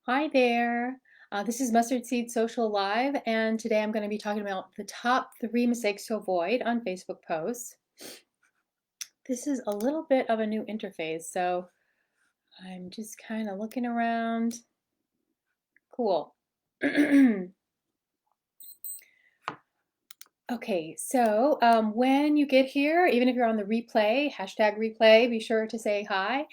Hi there. This is Mustard Seed Social Live, and today I'm going to be talking about the top 3 mistakes to avoid on Facebook posts. This is a little bit of a new interface, so I'm just kind of looking around. Cool. Okay, so when you get here, even if you're on the replay, hashtag replay, be sure to say hi.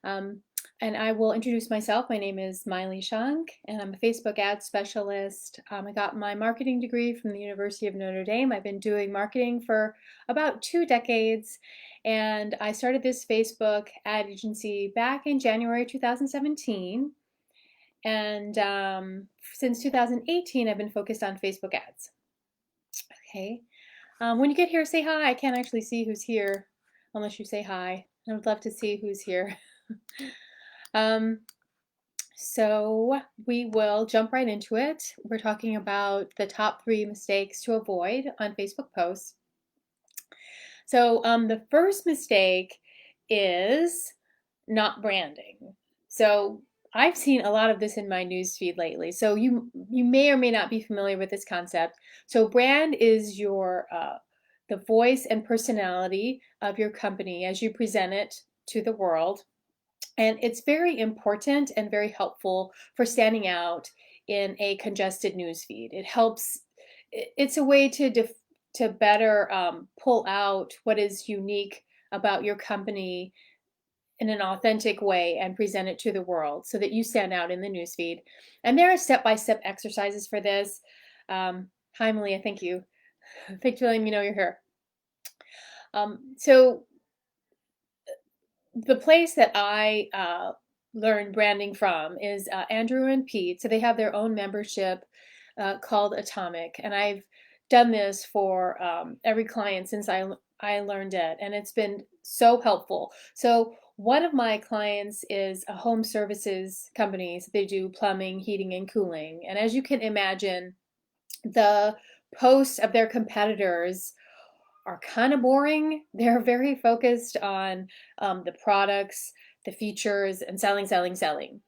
Um, and I will introduce myself. My name is Miley Shunk, and I'm a Facebook ad specialist. I got my marketing degree from the University of Notre Dame. I've been doing marketing for about 2 decades, and I started this Facebook ad agency back in January 2017. And since 2018, I've been focused on Facebook ads. Okay. When you get here, say hi. I can't actually see who's here unless you say hi. I would love to see who's here. um, So we will jump right into it. We're talking about the top 3 mistakes to avoid on Facebook posts. So the first mistake is not branding. So I've seen a lot of this in my newsfeed lately. So you may or may not be familiar with this concept. So brand is your the voice and personality of your company as you present it to the world. And it's very important and very helpful for standing out in a congested newsfeed. It helps, it's a way to better pull out what is unique about your company in an authentic way and present it to the world so that you stand out in the newsfeed. And there are step-by-step exercises for this. Hi, Malia, thank you. Thanks for letting me know you're here. So the place that I learned branding from is Andrew and Pete. So they have their own membership called Atomic, and I've done this for every client since I learned it, and it's been so helpful. So one of my clients is a home services company. So they do plumbing, heating, and cooling. And as you can imagine, the posts of their competitors are kind of boring. They're very focused on the products, the features, and selling, selling, selling.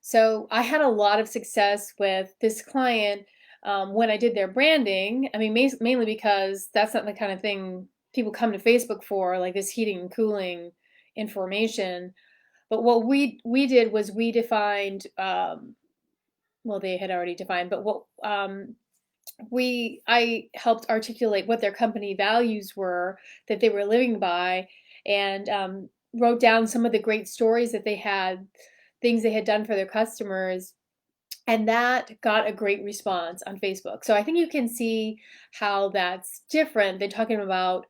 So I had a lot of success with this client when I did their branding. I mean, mainly because that's not the kind of thing people come to Facebook for, like this heating and cooling information. But what we did was we defined, well, they had already defined, but what I helped articulate what their company values were that they were living by, and wrote down some of the great stories that they had, things they had done for their customers, and that got a great response on Facebook. So I think you can see how that's different than talking about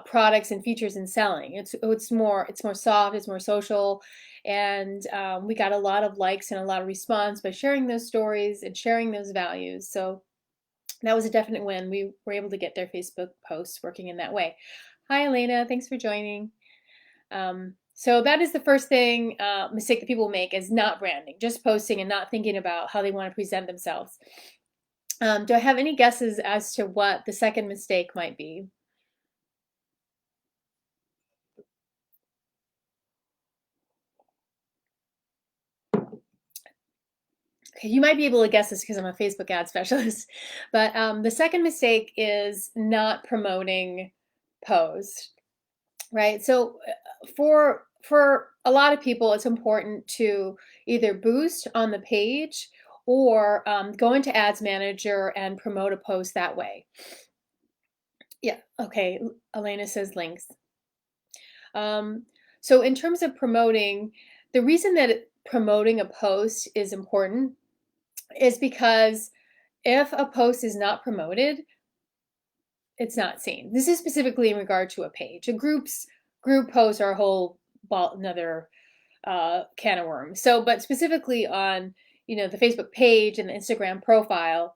products and features and selling. It's more soft, it's more social, and we got a lot of likes and a lot of response by sharing those stories and sharing those values. So that was a definite win. We were able to get their Facebook posts working in that way. Hi, Elena. Thanks for joining. So that is the first thing mistake that people make is not branding, just posting and not thinking about how they want to present themselves. Do I have any guesses as to what the second mistake might be? Okay, you might be able to guess this because I'm a Facebook ad specialist, but the second mistake is not promoting posts. Right. So for a lot of people, it's important to either boost on the page or go into Ads Manager and promote a post that way. Yeah. Okay. Elena says links. Um, so in terms of promoting, the reason that promoting a post is important is because if a post is not promoted, it's not seen. This is specifically in regard to a page. Group posts are a whole another can of worms. So, but specifically on the Facebook page and the Instagram profile,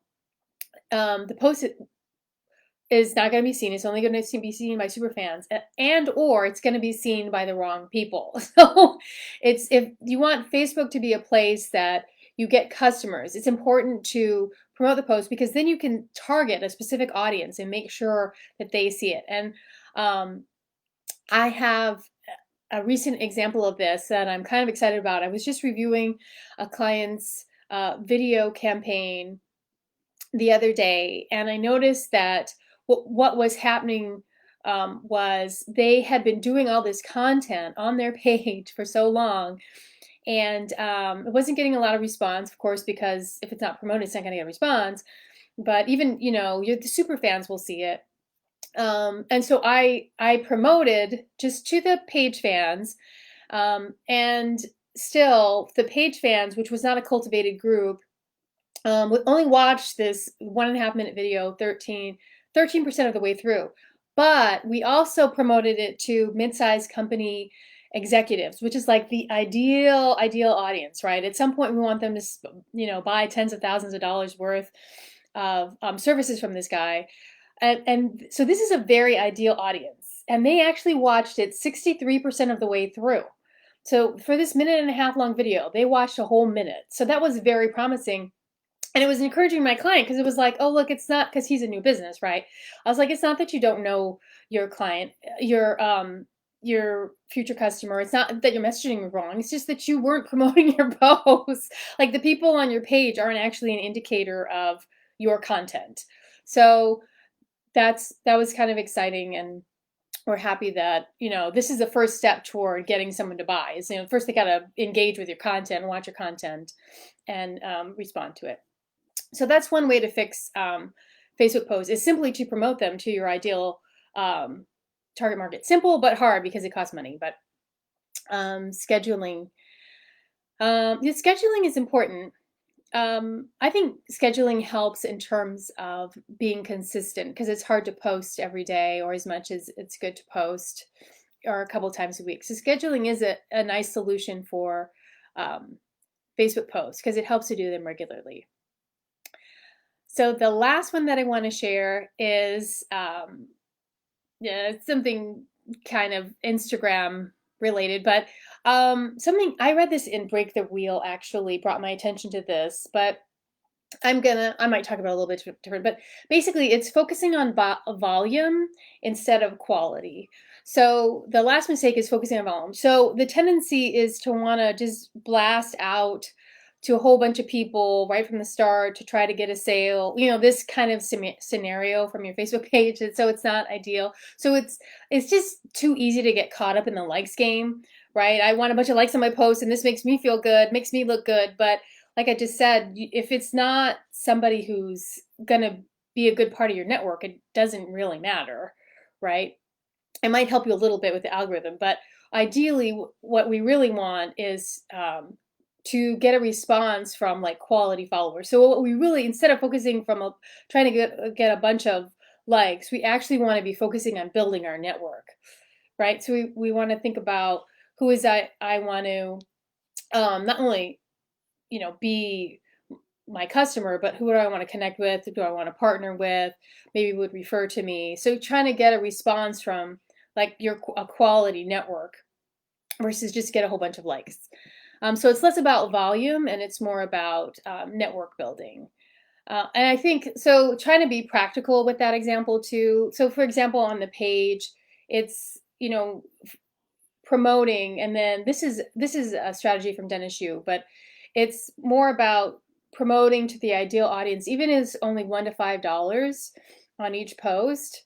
the post is not going to be seen. It's only going to be seen by super fans, and or it's going to be seen by the wrong people. So, it's if you want Facebook to be a place that you get customers, it's important to promote the post because then you can target a specific audience and make sure that they see it. And I have a recent example of this that I'm kind of excited about. I was just reviewing a client's video campaign the other day, and I noticed that what was happening was they had been doing all this content on their page for so long, and it wasn't getting a lot of response, of course, because if it's not promoted, it's not going to get a response. But even, the super fans will see it. And so I promoted just to the page fans, and still the page fans, which was not a cultivated group, would only watch this 1.5 minute video 13% of the way through. But we also promoted it to mid-sized company executives, which is like the ideal audience, right? At some point, we want them to, buy tens of thousands of dollars worth of services from this guy. And so this is a very ideal audience. And they actually watched it 63% of the way through. So for this 1.5 minute long video, they watched a whole minute. So that was very promising. And it was encouraging my client, because it was like, oh, look, it's not, because he's a new business, right? I was like, it's not that you don't know your client, your future customer. It's not that your messaging was wrong. It's just that you weren't promoting your posts. Like, the people on your page aren't actually an indicator of your content. So that was kind of exciting, and we're happy that, this is the first step toward getting someone to buy. Is, first they got to engage with your content, watch your content, and respond to it. So that's one way to fix Facebook posts, is simply to promote them to your ideal target market. Simple but hard, because it costs money. But scheduling, scheduling is important. I think scheduling helps in terms of being consistent, because it's hard to post every day, or as much as it's good to post, or a couple times a week. So scheduling is a nice solution for Facebook posts, because it helps to do them regularly. So the last one that I want to share is something kind of Instagram related, but something I read this in Break the Wheel, actually brought my attention to this, but I might talk about it a little bit different, but basically it's focusing on volume instead of quality. So the last mistake is focusing on volume. So the tendency is to want to just blast out to a whole bunch of people right from the start to try to get a sale, this kind of scenario from your Facebook page. And so it's not ideal. So it's just too easy to get caught up in the likes game, right? I want a bunch of likes on my post, and this makes me feel good, makes me look good. But like I just said, if it's not somebody who's going to be a good part of your network, it doesn't really matter, right? It might help you a little bit with the algorithm, but ideally what we really want is to get a response from like quality followers. So what we really, instead of focusing from trying to get a bunch of likes, we actually want to be focusing on building our network, right? So we want to think about who is I want to not only be my customer, but who do I want to connect with? Who do I want to partner with? Maybe would refer to me. So trying to get a response from like a quality network versus just get a whole bunch of likes. So it's less about volume, and it's more about network building. And I think, so trying to be practical with that example too. So for example, on the page, it's, promoting, and then this is a strategy from Dennis Yu, but it's more about promoting to the ideal audience, even if it's only $1 to $5 on each post,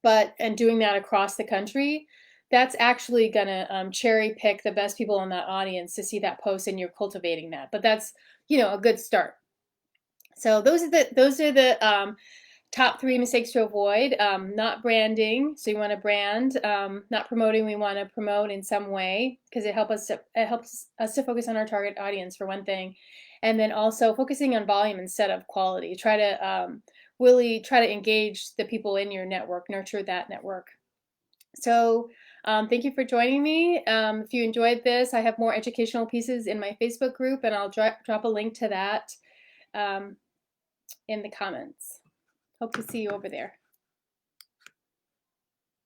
and doing that across the country. That's actually gonna cherry pick the best people in that audience to see that post, and you're cultivating that. But that's a good start. So those are the top 3 mistakes to avoid. Not branding, so you want to brand. Not promoting, we want to promote in some way, because it helps us to focus on our target audience, for one thing, and then also focusing on volume instead of quality. Try to really try to engage the people in your network, nurture that network. So thank you for joining me. If you enjoyed this, I have more educational pieces in my Facebook group, and I'll drop a link to that in the comments. Hope to see you over there.